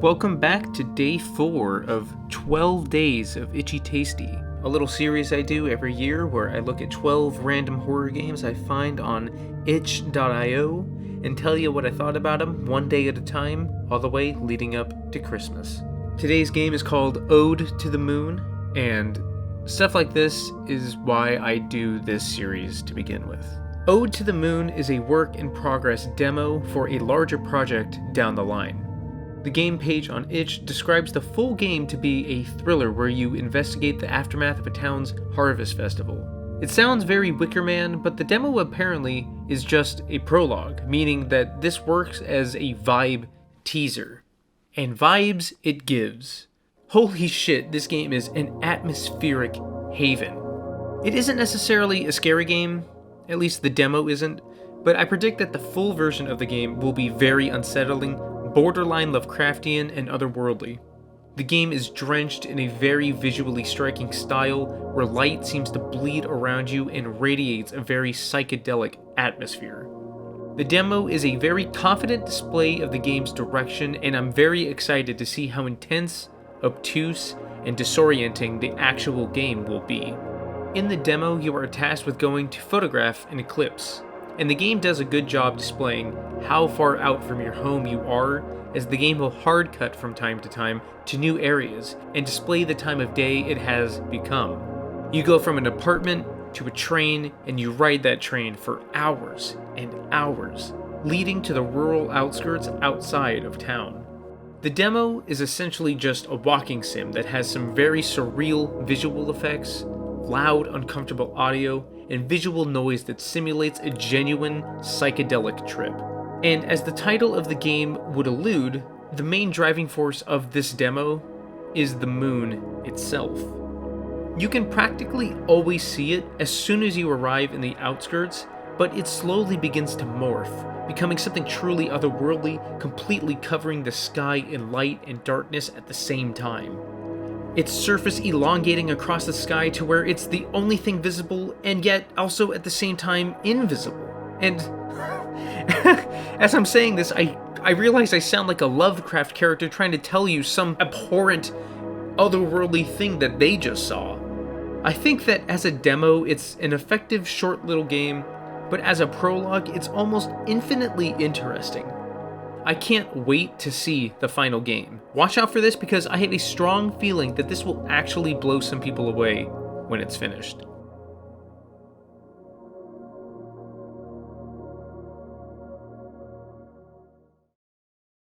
Welcome back to day 4 of 12 days of Itchy Tasty, a little series I do every year where I look at 12 random horror games I find on Itch.io and tell you what I thought about them one day at a time, all the way leading up to Christmas. Today's game is called Ode to the Moon, and stuff like this is why I do this series to begin with. Ode to the Moon is a work-in-progress demo for a larger project down the line. The game page on Itch describes the full game to be a thriller where you investigate the aftermath of a town's harvest festival. It sounds very Wicker Man, but the demo apparently is just a prologue, meaning that this works as a vibe teaser. And vibes it gives. Holy shit, this game is an atmospheric haven. It isn't necessarily a scary game, at least the demo isn't, but I predict that the full version of the game will be very unsettling, borderline Lovecraftian, and otherworldly. The game is drenched in a very visually striking style where light seems to bleed around you and radiates a very psychedelic atmosphere. The demo is a very confident display of the game's direction, and I'm very excited to see how intense, obtuse, and disorienting the actual game will be. In the demo, you are tasked with going to photograph an eclipse, and the game does a good job displaying how far out from your home you are, as the game will hard cut from time to time to new areas and display the time of day it has become. You go from an apartment to a train, and you ride that train for hours and hours, leading to the rural outskirts outside of town. The demo is essentially just a walking sim that has some very surreal visual effects, loud, uncomfortable audio, and visual noise that simulates a genuine psychedelic trip. And as the title of the game would allude, the main driving force of this demo is the moon itself. You can practically always see it as soon as you arrive in the outskirts, but it slowly begins to morph, becoming something truly otherworldly, completely covering the sky in light and darkness at the same time. Its surface elongating across the sky to where it's the only thing visible, and yet also at the same time invisible. And as I'm saying this, I realize I sound like a Lovecraft character trying to tell you some abhorrent, otherworldly thing that they just saw. I think that as a demo, it's an effective short little game, but as a prologue, it's almost infinitely interesting. I can't wait to see the final game. Watch out for this because I have a strong feeling that this will actually blow some people away when it's finished.